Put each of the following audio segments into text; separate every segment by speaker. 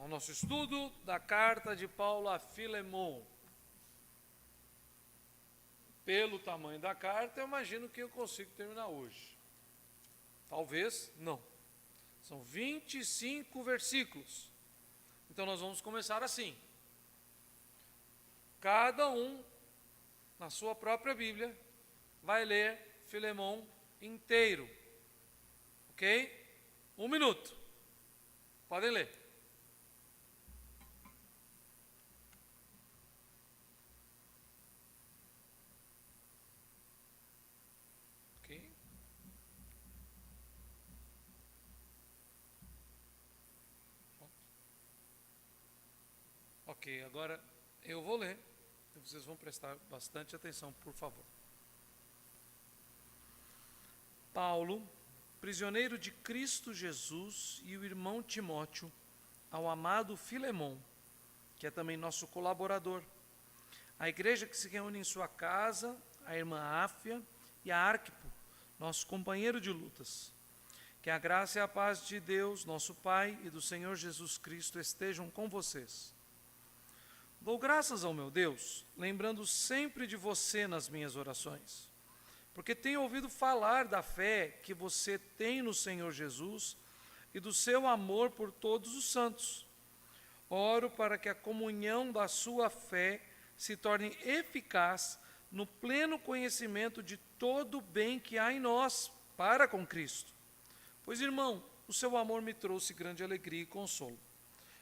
Speaker 1: ao nosso estudo da carta de Paulo a Filemon. Pelo tamanho da carta, eu imagino que eu consigo terminar hoje. Talvez não. São 25 versículos. Então nós vamos começar assim. Cada um, na sua própria Bíblia, vai ler Filemon inteiro. Ok? 1 minuto. Podem ler. Ok? Ok, agora eu vou ler. E vocês vão prestar bastante atenção, por favor. Paulo, prisioneiro de Cristo Jesus, e o irmão Timóteo, ao amado Filemon, que é também nosso colaborador, a igreja que se reúne em sua casa, a irmã Áfia e a Arquipo, nosso companheiro de lutas. Que a graça e a paz de Deus, nosso Pai, e do Senhor Jesus Cristo estejam com vocês. Dou graças ao meu Deus, lembrando sempre de você nas minhas orações, porque tenho ouvido falar da fé que você tem no Senhor Jesus e do seu amor por todos os santos. Oro para que a comunhão da sua fé se torne eficaz no pleno conhecimento de todo o bem que há em nós para com Cristo. Pois, irmão, o seu amor me trouxe grande alegria e consolo,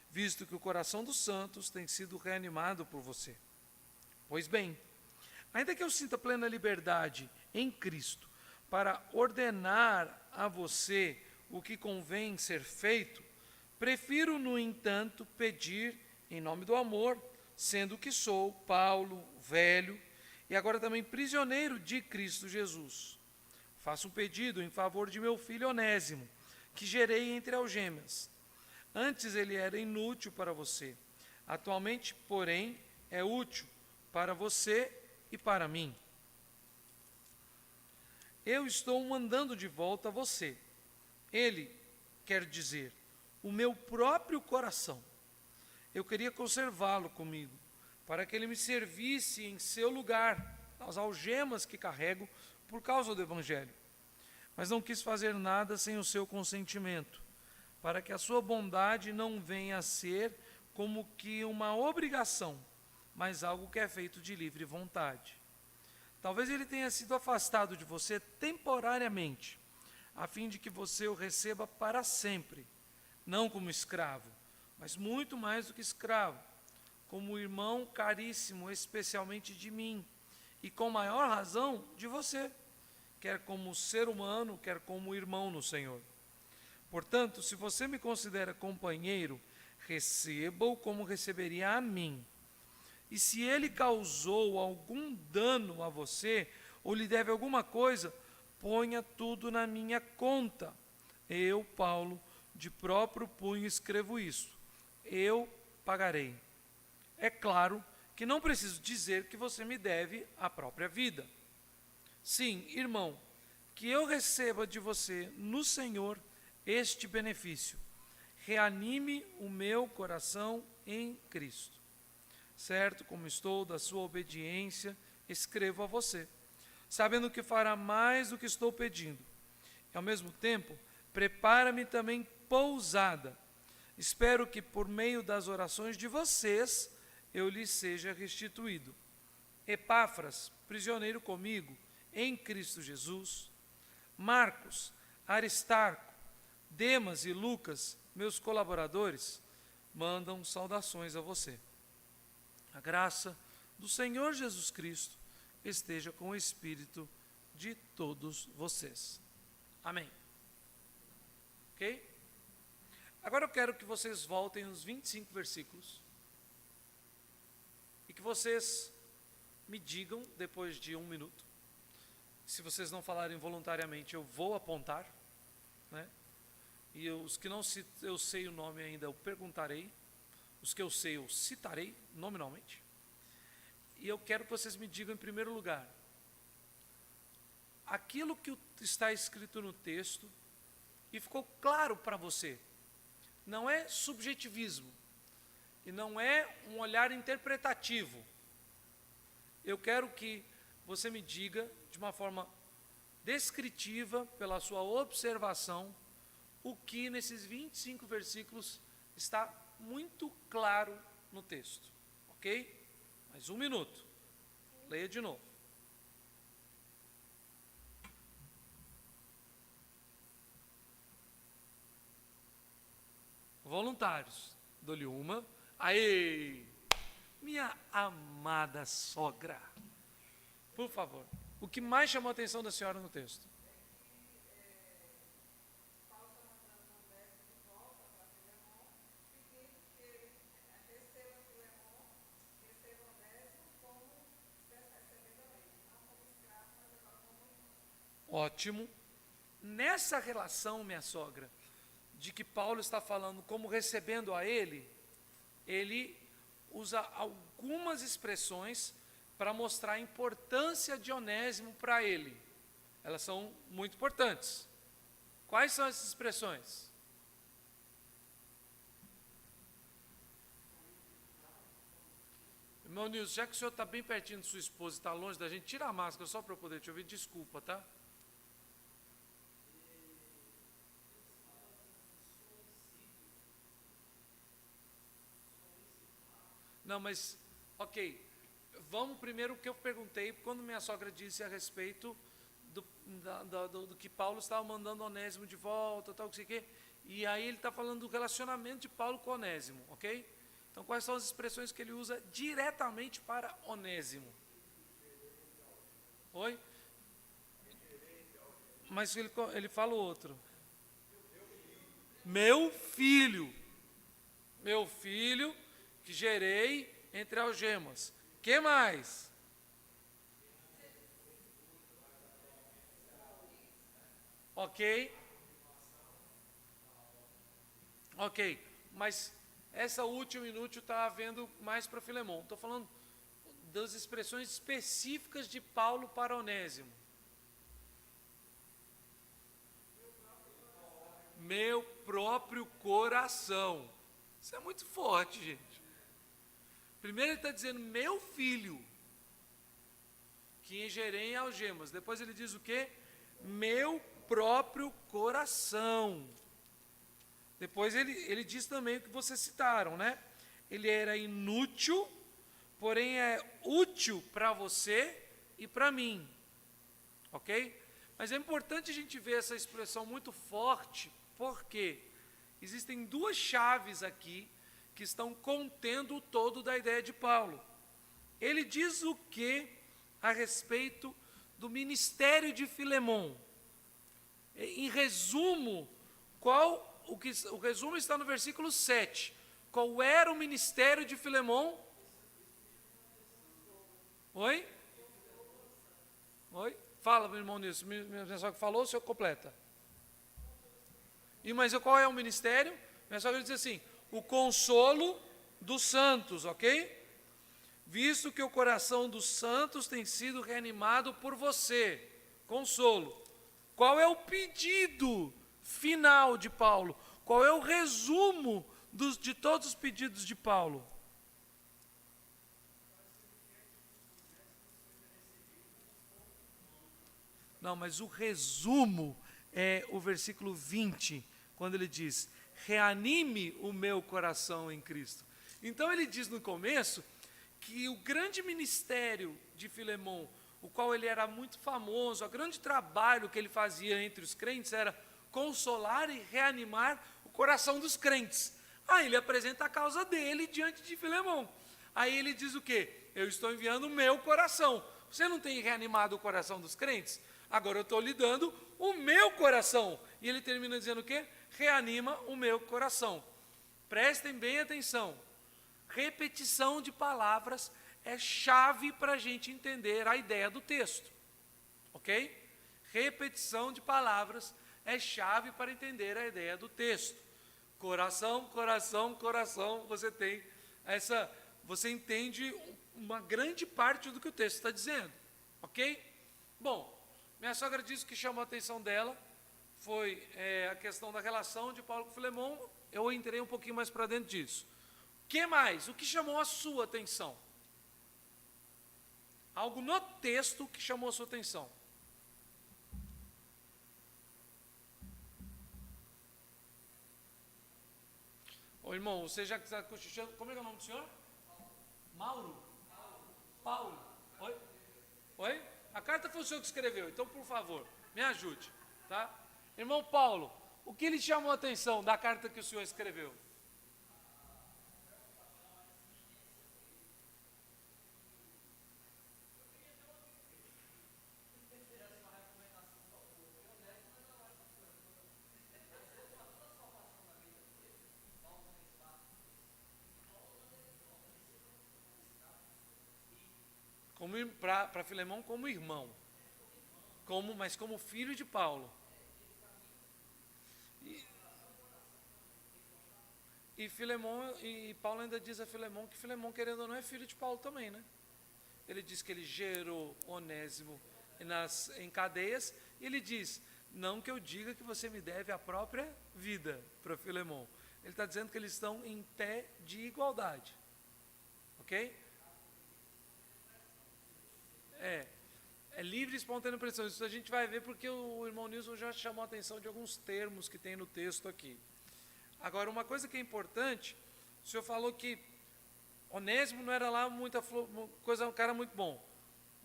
Speaker 1: visto que o coração dos santos tem sido reanimado por você. Pois bem, ainda que eu sinta plena liberdade em Cristo para ordenar a você o que convém ser feito, prefiro, no entanto, pedir em nome do amor, sendo que sou Paulo, velho, e agora também prisioneiro de Cristo Jesus. Faço um pedido em favor de meu filho Onésimo, que gerei entre algemas. Antes ele era inútil para você. Atualmente, porém, é útil para você e para mim. Eu estou mandando de volta a você. Ele, quer dizer, o meu próprio coração. Eu queria conservá-lo comigo, para que ele me servisse em seu lugar, as algemas que carrego por causa do Evangelho. Mas não quis fazer nada sem o seu consentimento, para que a sua bondade não venha a ser como que uma obrigação, mas algo que é feito de livre vontade. Talvez ele tenha sido afastado de você temporariamente, a fim de que você o receba para sempre, não como escravo, mas muito mais do que escravo, como irmão caríssimo, especialmente de mim, e com maior razão de você, quer como ser humano, quer como irmão no Senhor. Portanto, se você me considera companheiro, receba-o como receberia a mim. E se ele causou algum dano a você, ou lhe deve alguma coisa, ponha tudo na minha conta. Eu, Paulo, de próprio punho escrevo isso. Eu pagarei. É claro que não preciso dizer que você me deve a própria vida. Sim, irmão, que eu receba de você no Senhor este benefício. Reanime o meu coração em Cristo. Certo como estou da sua obediência, escrevo a você, sabendo que fará mais do que estou pedindo. E ao mesmo tempo, prepara-me também pousada. Espero que por meio das orações de vocês, eu lhe seja restituído. Epáfras, prisioneiro comigo, em Cristo Jesus. Marcos, Aristarco, Demas e Lucas, meus colaboradores, mandam saudações a você. A graça do Senhor Jesus Cristo esteja com o espírito de todos vocês. Amém. Ok? Agora eu quero que vocês voltem os 25 versículos e que vocês me digam, depois de 1 minuto, se vocês não falarem voluntariamente, eu vou apontar, né? E os que não eu sei o nome ainda, eu perguntarei. Os que eu sei, eu citarei nominalmente. E eu quero que vocês me digam, em primeiro lugar, aquilo que está escrito no texto e ficou claro para você. Não é subjetivismo, e não é um olhar interpretativo. Eu quero que você me diga, de uma forma descritiva, pela sua observação, o que nesses 25 versículos está muito claro no texto. Ok? Mais 1 minuto. Leia de novo. Voluntários, dou-lhe uma. Aê! Minha amada sogra. Por favor, o que mais chamou a atenção da senhora no texto? Ótimo. Nessa relação, minha sogra, de que Paulo está falando como recebendo a ele usa algumas expressões para mostrar a importância de Onésimo para ele. Elas são muito importantes. Quais são essas expressões? Irmão Nilson, já que o senhor está bem pertinho de sua esposa e está longe da gente, tira a máscara só para eu poder te ouvir, desculpa, tá? Não, mas, ok, vamos primeiro o que eu perguntei, quando minha sogra disse a respeito do que Paulo estava mandando Onésimo de volta, tal, que sei o quê, e aí ele está falando do relacionamento de Paulo com Onésimo, ok? Então, quais são as expressões que ele usa diretamente para Onésimo? Oi? Mas ele fala o outro. Meu filho, que gerei entre algemas. Que mais? Ok, mas essa última inútil está havendo mais para Filemon. Estou falando das expressões específicas de Paulo para Onésimo. Meu próprio coração. Isso é muito forte, gente. Primeiro ele está dizendo, meu filho, que engerei em algemas. Depois ele diz o quê? Meu próprio coração. Depois ele diz também o que vocês citaram, né? Ele era inútil, porém é útil para você e para mim. Ok? Mas é importante a gente ver essa expressão muito forte, porque existem duas chaves aqui que estão contendo o todo da ideia de Paulo. Ele diz o que a respeito do ministério de Filemon. Em resumo, o resumo está no versículo 7. Qual era o ministério de Filemon? Oi? Oi? Fala, meu irmão, nisso. Minha sogra falou, o senhor completa. Mas qual é o ministério? Minha sogra diz assim, o consolo dos santos, ok? Visto que o coração dos santos tem sido reanimado por você. Consolo. Qual é o pedido final de Paulo? Qual é o resumo de todos os pedidos de Paulo? Não, mas o resumo é o versículo 20, quando ele diz, reanime o meu coração em Cristo. Então ele diz no começo que o grande ministério de Filemon, o qual ele era muito famoso, o grande trabalho que ele fazia entre os crentes era consolar e reanimar o coração dos crentes. Aí ele apresenta a causa dele diante de Filemon. Aí ele diz o quê? Eu estou enviando o meu coração. Você não tem reanimado o coração dos crentes? Agora eu estou lhe dando o meu coração. E ele termina dizendo o quê? Reanima o meu coração. Prestem bem atenção. Repetição de palavras é chave para a gente entender a ideia do texto. Ok? Repetição de palavras é chave para entender a ideia do texto. Coração, coração, coração, você entende uma grande parte do que o texto está dizendo. Ok? Bom, minha sogra disse que chamou a atenção dela foi a questão da relação de Paulo com Filemon. Eu entrei um pouquinho mais para dentro disso. O que mais? O que chamou a sua atenção? Algo no texto que chamou a sua atenção. Ô irmão, você já está cochichando, como é que é o nome do senhor? Mauro? Paulo. Oi? Oi? A carta foi o senhor que escreveu, então por favor, me ajude, tá? Irmão Paulo, o que lhe chamou a atenção da carta que o senhor escreveu? Para Filemão como irmão, mas como filho de Paulo. E Filemão, e Paulo ainda diz a Filemão que Filemão, querendo ou não, é filho de Paulo também, né? Ele diz que ele gerou Onésimo em cadeias, e ele diz, não que eu diga que você me deve a própria vida, para Filemão. Ele está dizendo que eles estão em pé de igualdade. Ok? É livre e espontânea pressão. Isso a gente vai ver porque o irmão Nilson já chamou a atenção de alguns termos que tem no texto aqui. Agora, uma coisa que é importante, o senhor falou que Onésimo não era lá muita coisa, um cara muito bom,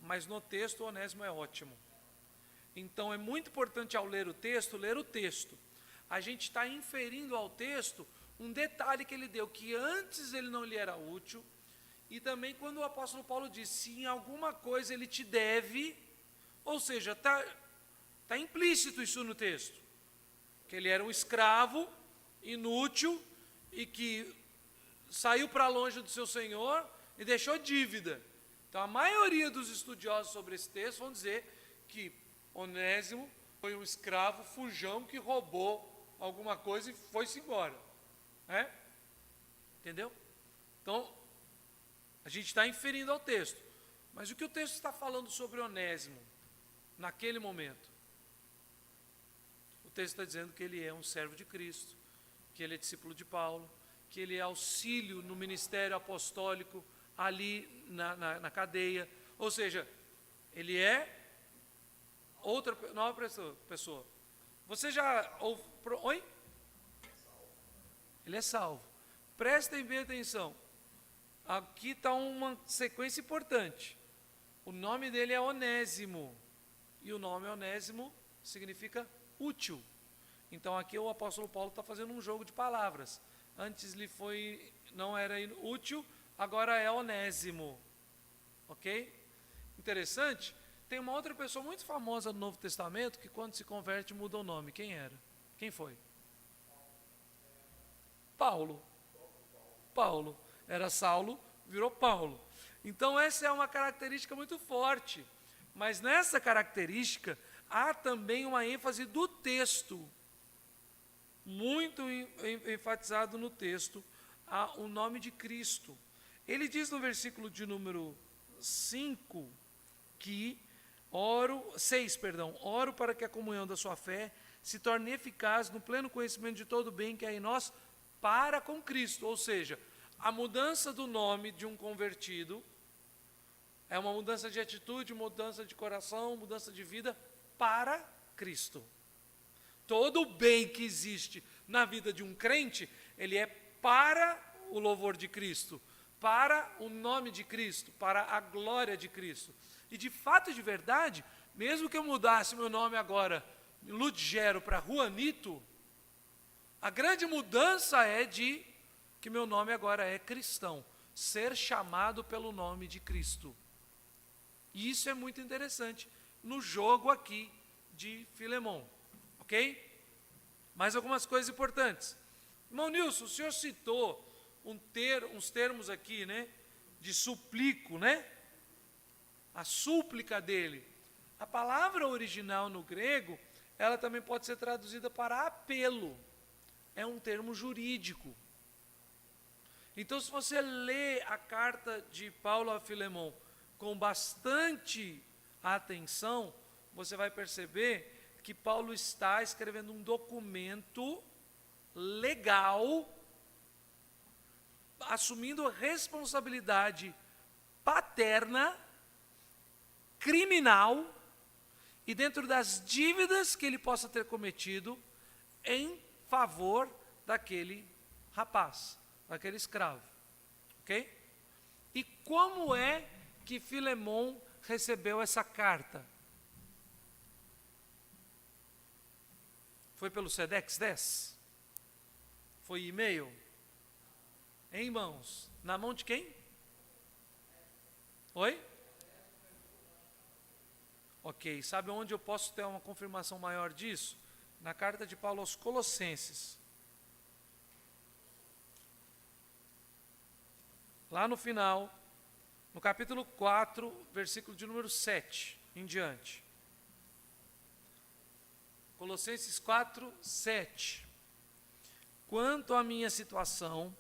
Speaker 1: mas no texto o Onésimo é ótimo. Então é muito importante ao ler o texto. A gente está inferindo ao texto um detalhe que ele deu, que antes ele não lhe era útil, e também quando o apóstolo Paulo diz, se em alguma coisa ele te deve, ou seja, está implícito isso no texto, que ele era um escravo, inútil, e que saiu para longe do seu senhor e deixou dívida. Então a maioria dos estudiosos sobre esse texto vão dizer que Onésimo foi um escravo fujão que roubou alguma coisa e foi-se embora. Entendeu? Então, a gente está inferindo ao texto. Mas o que o texto está falando sobre Onésimo, naquele momento? O texto está dizendo que ele é um servo de Cristo, que ele é discípulo de Paulo, que ele é auxílio no ministério apostólico ali na cadeia. Ou seja, ele é outra nova pessoa. Você já... Oi? Ele é salvo. Prestem bem atenção. Aqui está uma sequência importante. O nome dele é Onésimo. E o nome Onésimo significa útil. Então aqui o apóstolo Paulo está fazendo um jogo de palavras. Antes não era útil, agora é Onésimo. Ok? Interessante. Tem uma outra pessoa muito famosa no Novo Testamento que quando se converte muda o nome. Quem era? Quem foi? Paulo. Era Saulo, virou Paulo. Então essa é uma característica muito forte. Mas nessa característica há também uma ênfase do texto. Muito enfatizado no texto, o nome de Cristo. Ele diz no versículo de número 5 que oro para que a comunhão da sua fé se torne eficaz no pleno conhecimento de todo o bem que há em nós para com Cristo. Ou seja, a mudança do nome de um convertido é uma mudança de atitude, mudança de coração, mudança de vida para Cristo. Todo o bem que existe na vida de um crente, ele é para o louvor de Cristo, para o nome de Cristo, para a glória de Cristo. E de fato e de verdade, mesmo que eu mudasse meu nome agora, Ludgero, para Juanito, a grande mudança é de que meu nome agora é cristão, ser chamado pelo nome de Cristo. E isso é muito interessante no jogo aqui de Filemão. Ok? Mais algumas coisas importantes. Irmão Nilson, o senhor citou uns termos aqui, né? De suplico, né? A súplica dele. A palavra original no grego, ela também pode ser traduzida para apelo. É um termo jurídico. Então, se você lê a carta de Paulo a Filemão com bastante atenção, você vai perceber que Paulo está escrevendo um documento legal assumindo responsabilidade paterna, criminal, e dentro das dívidas que ele possa ter cometido em favor daquele rapaz, daquele escravo. Ok? E como é que Filemon recebeu essa carta? Foi pelo Sedex 10? Foi e-mail? Em mãos. Na mão de quem? Oi? Ok, sabe onde eu posso ter uma confirmação maior disso? Na carta de Paulo aos Colossenses. Lá no final, no capítulo 4, versículo de número 7 em diante. Colossenses 4, 7. Quanto à minha situação,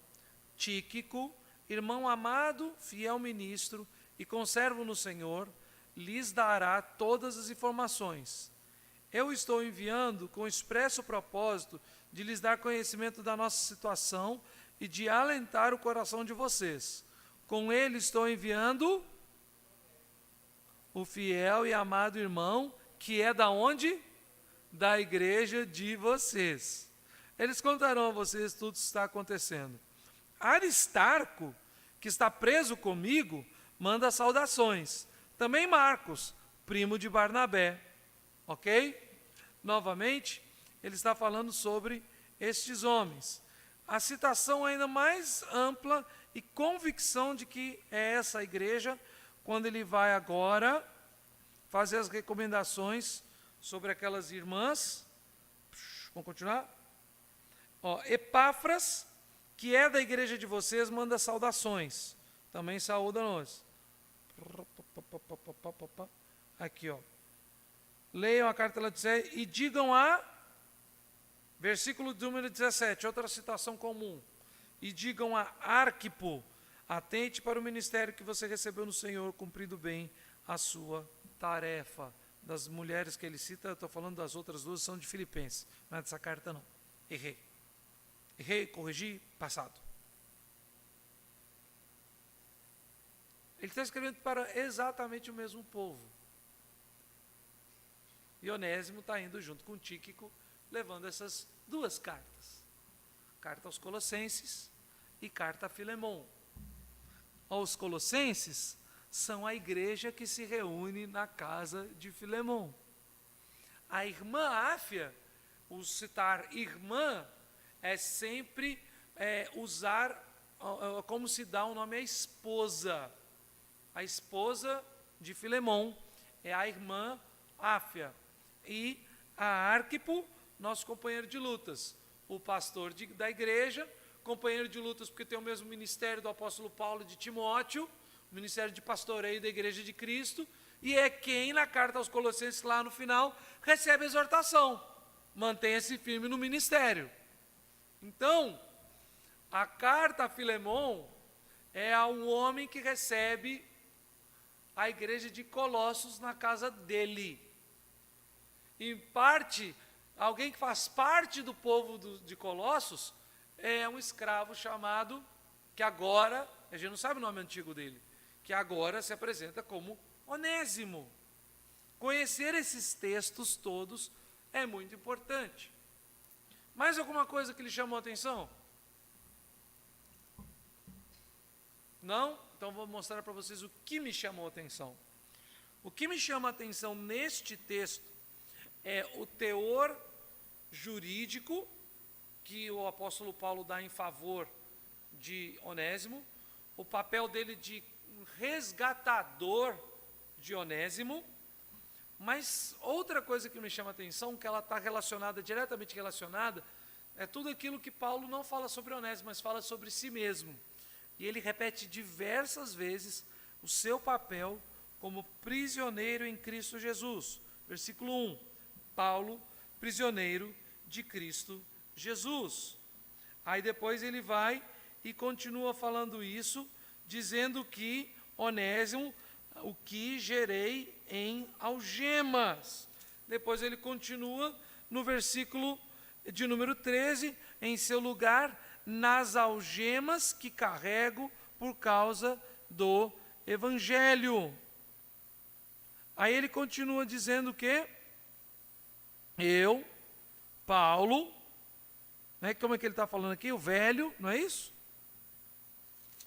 Speaker 1: Tíquico, irmão amado, fiel ministro e conservo no Senhor, lhes dará todas as informações. Eu estou enviando com expresso propósito de lhes dar conhecimento da nossa situação e de alentar o coração de vocês. Com ele estou enviando o fiel e amado irmão, que é da onde? Da igreja de vocês. Eles contarão a vocês tudo o que está acontecendo. Aristarco, que está preso comigo, manda saudações. Também Marcos, primo de Barnabé. Ok? Novamente, ele está falando sobre estes homens. A citação ainda mais ampla e convicção de que é essa a igreja, quando ele vai agora fazer as recomendações sobre aquelas irmãs. Vamos continuar? Epáfras, que é da igreja de vocês, manda saudações. Também saúda-nos. Aqui, leiam a carta lá de Sé e digam versículo número 17, outra citação comum. E digam a Arquipo, atente para o ministério que você recebeu no Senhor, cumprindo bem a sua tarefa. Das mulheres que ele cita, eu estou falando das outras duas, são de Filipenses. Não é dessa carta, não. Errei, corrigi, passado. Ele está escrevendo para exatamente o mesmo povo. E Onésimo está indo junto com Tíquico, levando essas duas cartas. Carta aos Colossenses e carta a Filemon. Aos Colossenses são a igreja que se reúne na casa de Filemon. A irmã Áfia, o citar irmã, é sempre usar como se dá o nome à esposa. A esposa de Filemon é a irmã Áfia. E a Arquipo, nosso companheiro de lutas. O pastor da igreja, companheiro de lutas porque tem o mesmo ministério do apóstolo Paulo e de Timóteo, o ministério de pastoreio da igreja de Cristo, e é quem na carta aos Colossenses lá no final recebe a exortação. Mantenha-se firme no ministério. Então, a carta a Filemon é a um homem que recebe a igreja de Colossos na casa dele. Em parte, alguém que faz parte do povo de Colossos é um escravo chamado, que agora, a gente não sabe o nome antigo dele, que agora se apresenta como Onésimo. Conhecer esses textos todos é muito importante. Mais alguma coisa que lhe chamou a atenção? Não? Então vou mostrar para vocês o que me chamou a atenção. O que me chama a atenção neste texto é o teor jurídico que o apóstolo Paulo dá em favor de Onésimo, o papel dele de resgatador de Onésimo, mas outra coisa que me chama a atenção, que ela está diretamente relacionada, é tudo aquilo que Paulo não fala sobre Onésimo, mas fala sobre si mesmo. E ele repete diversas vezes o seu papel como prisioneiro em Cristo Jesus. Versículo 1, Paulo, prisioneiro de Cristo Jesus. Aí depois ele vai e continua falando isso, dizendo que Onésimo, o que gerei em algemas. Depois ele continua no versículo de número 13, em seu lugar, nas algemas que carrego por causa do Evangelho. Aí ele continua dizendo que eu, Paulo, né, como é que ele está falando aqui? O velho, não é isso?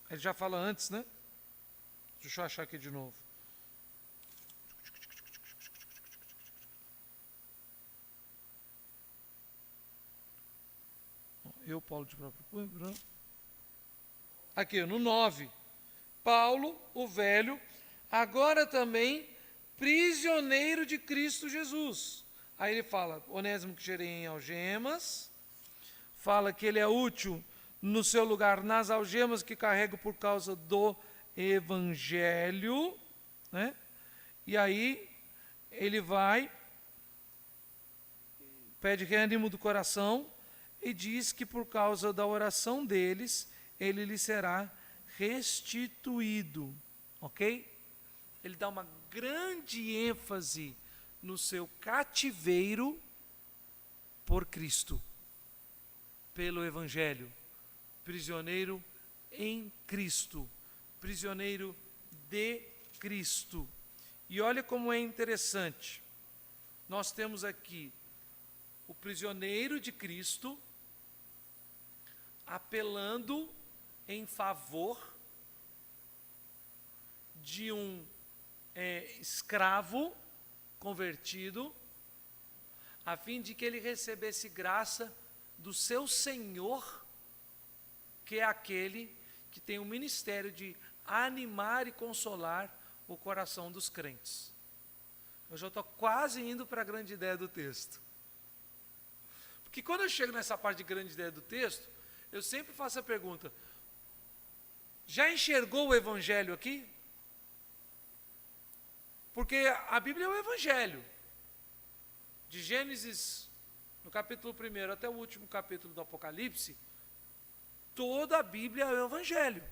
Speaker 1: Ele já fala antes, né? Deixa eu achar aqui de novo. Eu, Paulo de próprio punho. Aqui, no 9. Paulo, o velho, agora também prisioneiro de Cristo Jesus. Aí ele fala, Onésimo que gerei em algemas, fala que ele é útil no seu lugar nas algemas que carrego por causa do Evangelho, né? E aí ele vai, pede reânimo do coração e diz que por causa da oração deles, ele lhe será restituído, ok? Ele dá uma grande ênfase no seu cativeiro por Cristo, pelo Evangelho, prisioneiro em Cristo, prisioneiro de Cristo. E olha como é interessante, nós temos aqui o prisioneiro de Cristo apelando em favor de um escravo convertido, a fim de que ele recebesse graça do seu Senhor, que é aquele que tem o ministério de animar e consolar o coração dos crentes. Eu já estou quase indo para a grande ideia do texto. Porque quando eu chego nessa parte de grande ideia do texto, eu sempre faço a pergunta, já enxergou o Evangelho aqui? Porque a Bíblia é o Evangelho. De Gênesis, no capítulo 1 até o último capítulo do Apocalipse, toda a Bíblia é o Evangelho.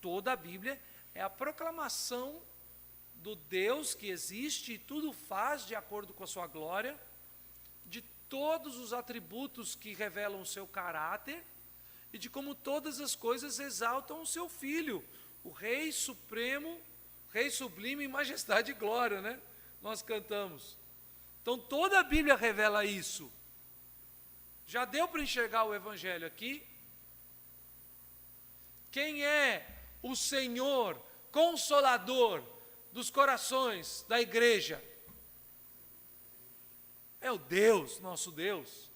Speaker 1: Toda a Bíblia é a proclamação do Deus que existe e tudo faz de acordo com a sua glória, de todos os atributos que revelam o seu caráter e de como todas as coisas exaltam o seu Filho, o Rei Supremo, Rei Sublime em majestade e glória, né? Nós cantamos. Então toda a Bíblia revela isso. Já deu para enxergar o Evangelho aqui? Quem é o Senhor Consolador dos corações da igreja? É o Deus, nosso Deus.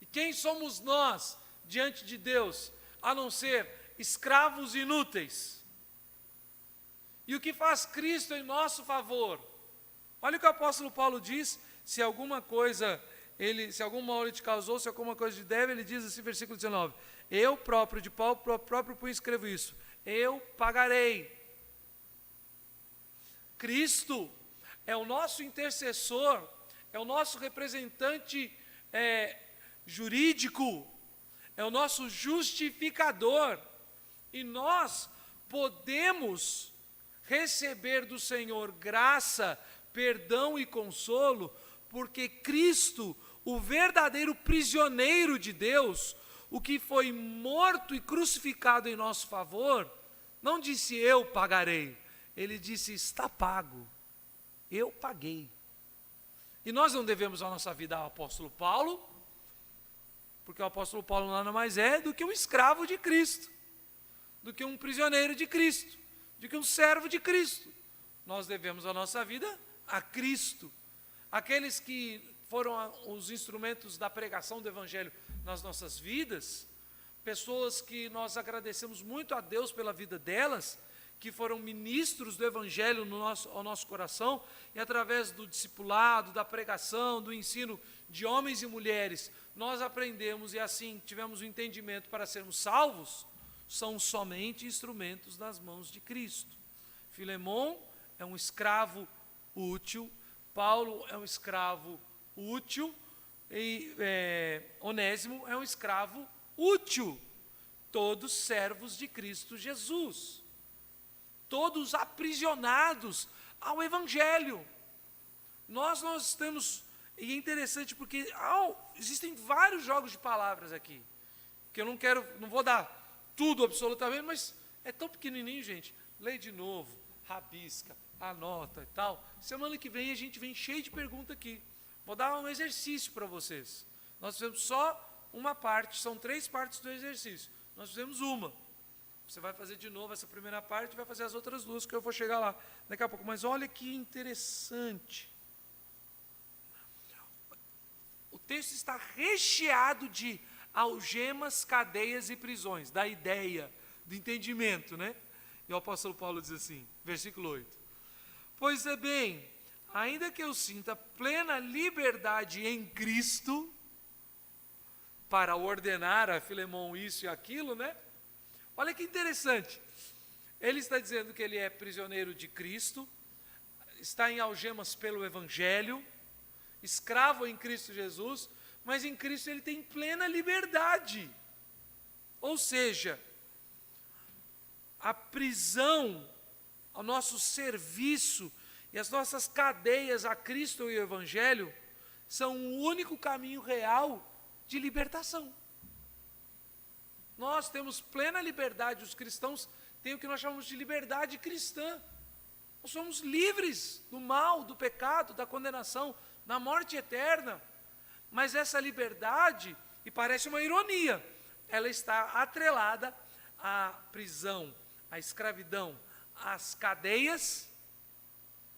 Speaker 1: E quem somos nós diante de Deus, a não ser escravos inúteis? E o que faz Cristo em nosso favor? Olha o que o apóstolo Paulo diz, se alguma coisa, se algum mal ele te causou, se alguma coisa te deve, ele diz assim, versículo 19, eu próprio, de Paulo, próprio punho escrevo isso, eu pagarei. Cristo é o nosso intercessor, é o nosso representante jurídico, é o nosso justificador, e nós podemos receber do Senhor graça, perdão e consolo, porque Cristo, o verdadeiro prisioneiro de Deus, o que foi morto e crucificado em nosso favor, não disse eu pagarei, ele disse está pago, eu paguei. E nós não devemos a nossa vida ao apóstolo Paulo, porque o apóstolo Paulo nada mais é do que um escravo de Cristo, do que um prisioneiro de Cristo, do que um servo de Cristo. Nós devemos a nossa vida a Cristo. Aqueles que foram os instrumentos da pregação do Evangelho nas nossas vidas, pessoas que nós agradecemos muito a Deus pela vida delas, que foram ministros do Evangelho ao nosso coração, e através do discipulado, da pregação, do ensino de homens e mulheres, nós aprendemos e assim tivemos o entendimento para sermos salvos, são somente instrumentos nas mãos de Cristo. Filemon é um escravo útil, Paulo é um escravo útil, e Onésimo é um escravo útil, todos servos de Cristo Jesus, todos aprisionados ao Evangelho. Nós temos, e é interessante porque existem vários jogos de palavras aqui, porque eu não vou dar tudo absolutamente, mas é tão pequenininho, gente. Lê de novo, rabisca, anota e tal. Semana que vem a gente vem cheio de pergunta aqui. Vou dar um exercício para vocês. Nós fizemos só uma parte, são 3 partes do exercício. Nós fizemos uma. Você vai fazer de novo essa primeira parte e vai fazer as outras 2, que eu vou chegar lá daqui a pouco. Mas olha que interessante. O texto está recheado de algemas, cadeias e prisões, da ideia, do entendimento, né? E o apóstolo Paulo diz assim, versículo 8. Pois é bem, ainda que eu sinta plena liberdade em Cristo, para ordenar a Filemão isso e aquilo, né? Olha que interessante. Ele está dizendo que ele é prisioneiro de Cristo, está em algemas pelo Evangelho, escravo em Cristo Jesus, mas em Cristo ele tem plena liberdade. Ou seja, a prisão, o nosso serviço e as nossas cadeias a Cristo e o Evangelho são o único caminho real de libertação. Nós temos plena liberdade, os cristãos têm o que nós chamamos de liberdade cristã. Nós somos livres do mal, do pecado, da condenação, da morte eterna. Mas essa liberdade, e parece uma ironia, ela está atrelada à prisão, à escravidão, às cadeias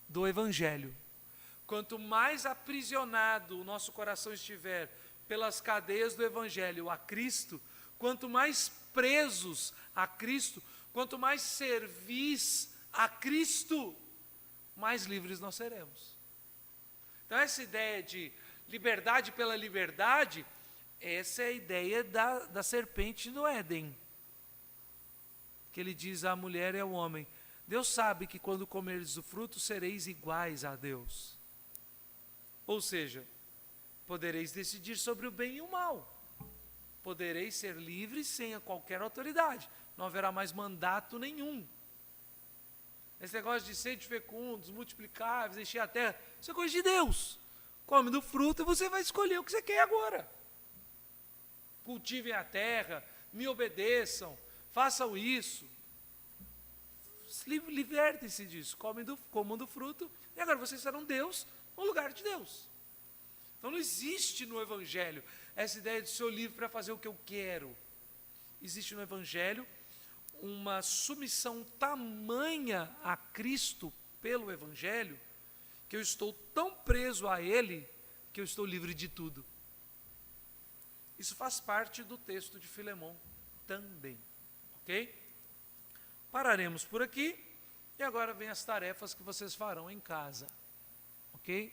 Speaker 1: do Evangelho. Quanto mais aprisionado o nosso coração estiver pelas cadeias do Evangelho a Cristo, quanto mais presos a Cristo, quanto mais servis a Cristo, mais livres nós seremos. Então essa ideia de liberdade pela liberdade, essa é a ideia da serpente no Éden. Que ele diz à mulher e ao homem, Deus sabe que quando comerdes do fruto sereis iguais a Deus. Ou seja, podereis decidir sobre o bem e o mal. Podereis ser livres sem qualquer autoridade. Não haverá mais mandato nenhum. Esse negócio de ser fecundos, multiplicáveis, encher a terra, isso é coisa de Deus. Come do fruto e você vai escolher o que você quer agora. Cultivem a terra, me obedeçam, façam isso. Libertem-se disso, comam do fruto, e agora vocês serão Deus no lugar de Deus. Então não existe no Evangelho essa ideia de ser livre para fazer o que eu quero. Existe no Evangelho uma submissão tamanha a Cristo pelo Evangelho, que eu estou tão preso a Ele, que eu estou livre de tudo. Isso faz parte do texto de Filemão também, ok? Pararemos por aqui, e agora vem as tarefas que vocês farão em casa, ok?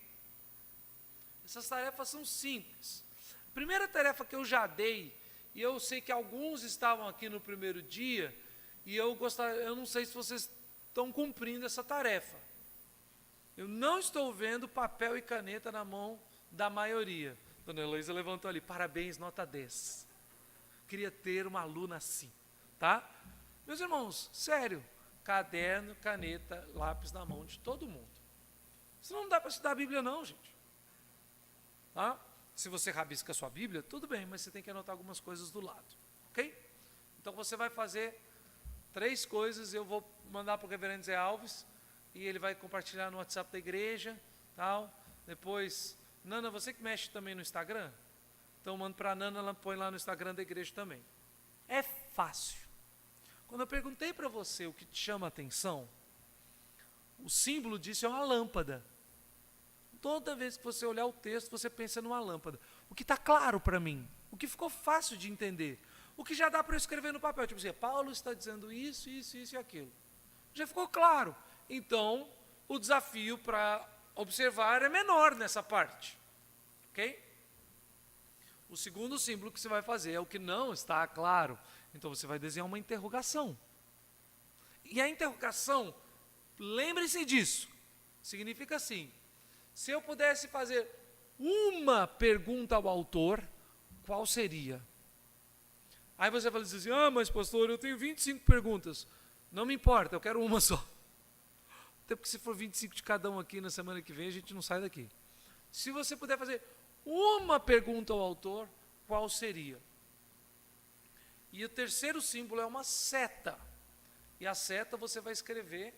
Speaker 1: Essas tarefas são simples. A primeira tarefa que eu já dei, e eu sei que alguns estavam aqui no primeiro dia, e eu não sei se vocês estão cumprindo essa tarefa. Eu não estou vendo papel e caneta na mão da maioria. Dona Heloísa levantou ali, parabéns, nota 10. Queria ter uma aluna assim, tá? Meus irmãos, sério, caderno, caneta, lápis na mão de todo mundo. Isso não dá para estudar a Bíblia não, gente. Tá? Se você rabisca a sua Bíblia, tudo bem, mas você tem que anotar algumas coisas do lado, ok? Então você vai fazer 3 coisas, eu vou mandar para o reverendo Zé Alves, e ele vai compartilhar no WhatsApp da igreja, tal. Depois, Nana, você que mexe também no Instagram? Então mando para a Nana, ela põe lá no Instagram da igreja também. É fácil. Quando eu perguntei para você o que te chama a atenção, o símbolo disso é uma lâmpada. Toda vez que você olhar o texto, você pensa numa lâmpada. O que está claro para mim, o que ficou fácil de entender, o que já dá para eu escrever no papel, tipo assim, Paulo está dizendo isso, isso, isso e aquilo. Já ficou claro. Então, o desafio para observar é menor nessa parte. Ok? O segundo símbolo que você vai fazer é o que não está claro. Então, você vai desenhar uma interrogação. E a interrogação, lembre-se disso, significa assim, se eu pudesse fazer uma pergunta ao autor, qual seria? Aí você vai dizer assim, mas pastor, eu tenho 25 perguntas. Não me importa, eu quero uma só. Até porque se for 25 de cada um aqui na semana que vem, a gente não sai daqui. Se você puder fazer uma pergunta ao autor, qual seria? E o terceiro símbolo é uma seta. E a seta você vai escrever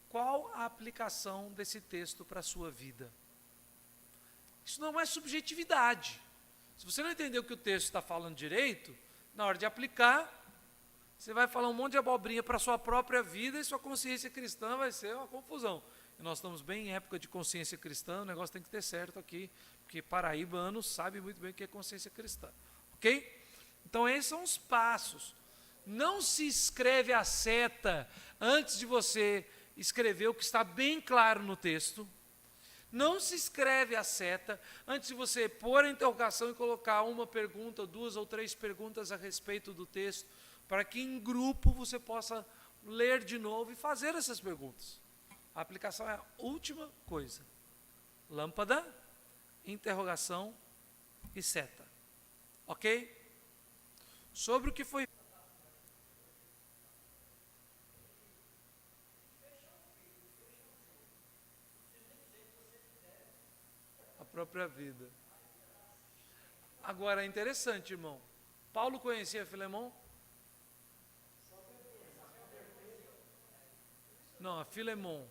Speaker 1: qual a aplicação desse texto para a sua vida. Isso não é subjetividade. Se você não entender o que o texto está falando direito, na hora de aplicar, você vai falar um monte de abobrinha para a sua própria vida e sua consciência cristã vai ser uma confusão. E nós estamos bem em época de consciência cristã, o negócio tem que ter certo aqui, porque paraibano sabe muito bem o que é consciência cristã. Ok? Então esses são os passos. Não se escreve a seta antes de você escrever o que está bem claro no texto. Não se escreve a seta antes de você pôr a interrogação e colocar uma pergunta, 2 ou 3 perguntas a respeito do texto, para que em grupo você possa ler de novo e fazer essas perguntas. A aplicação é a última coisa. Lâmpada, interrogação e seta. Ok? Sobre o que foi... a própria vida. Agora é interessante, irmão. Paulo conhecia Filemão? Não, a Filemão.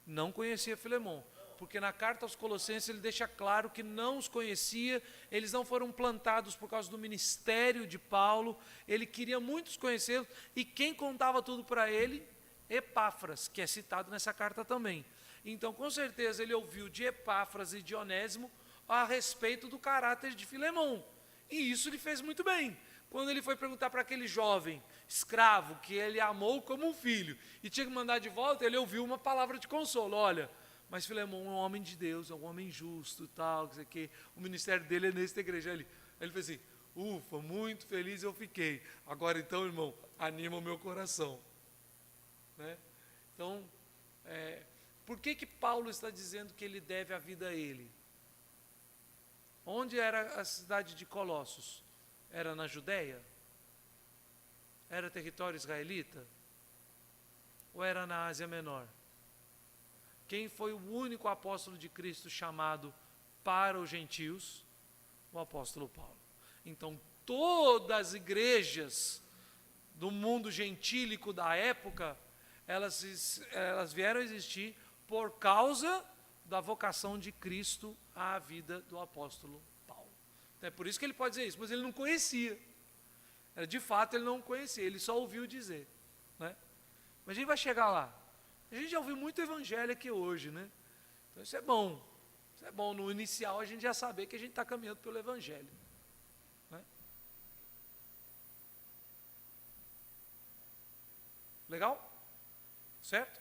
Speaker 1: Não conhecia Filemão. Porque na carta aos Colossenses ele deixa claro que não os conhecia, eles não foram plantados por causa do ministério de Paulo, ele queria muitos conhecê-los, e quem contava tudo para ele? Epáfras, que é citado nessa carta também. Então, com certeza, ele ouviu de Epáfras e de Onésimo a respeito do caráter de Filemão. E isso lhe fez muito bem. Quando ele foi perguntar para aquele jovem escravo, que ele amou como um filho, e tinha que mandar de volta, ele ouviu uma palavra de consolo. Olha, mas Filemão é um homem de Deus, é um homem justo, tal, que o ministério dele é nesta igreja. Ele fez assim, ufa, muito feliz eu fiquei. Agora então, irmão, anima o meu coração. Né? Então, por que Paulo está dizendo que ele deve a vida a ele? Onde era a cidade de Colossos? Era na Judéia? Era território israelita? Ou era na Ásia Menor? Quem foi o único apóstolo de Cristo chamado para os gentios? O apóstolo Paulo. Então, todas as igrejas do mundo gentílico da época, elas vieram a existir por causa da vocação de Cristo à vida do apóstolo Paulo. Então, é por isso que ele pode dizer isso, mas ele não conhecia. De fato, ele não conhecia, ele só ouviu dizer. Né? Mas a gente vai chegar lá. A gente já ouviu muito evangelho aqui hoje, né? Então isso é bom. Isso é bom. No inicial a gente já saber que a gente está caminhando pelo evangelho. Né? Legal? Certo?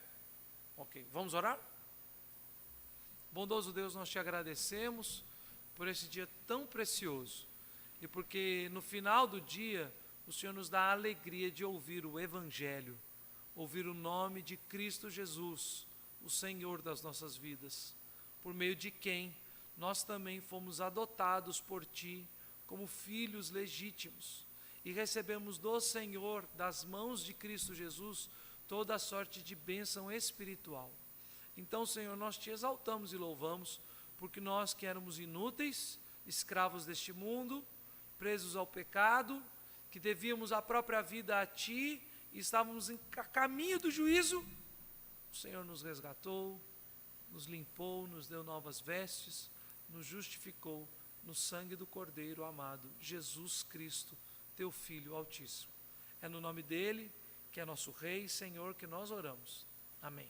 Speaker 1: Ok. Vamos orar? Bondoso Deus, nós te agradecemos por esse dia tão precioso. E porque no final do dia o Senhor nos dá a alegria de ouvir o evangelho. Ouvir o nome de Cristo Jesus, o Senhor das nossas vidas, por meio de quem nós também fomos adotados por Ti como filhos legítimos e recebemos do Senhor, das mãos de Cristo Jesus, toda a sorte de bênção espiritual. Então, Senhor, nós Te exaltamos e louvamos, porque nós que éramos inúteis, escravos deste mundo, presos ao pecado, que devíamos a própria vida a Ti, e estávamos em caminho do juízo, o Senhor nos resgatou, nos limpou, nos deu novas vestes, nos justificou no sangue do Cordeiro amado, Jesus Cristo, Teu Filho Altíssimo. É no nome dEle, que é nosso Rei e Senhor, que nós oramos. Amém.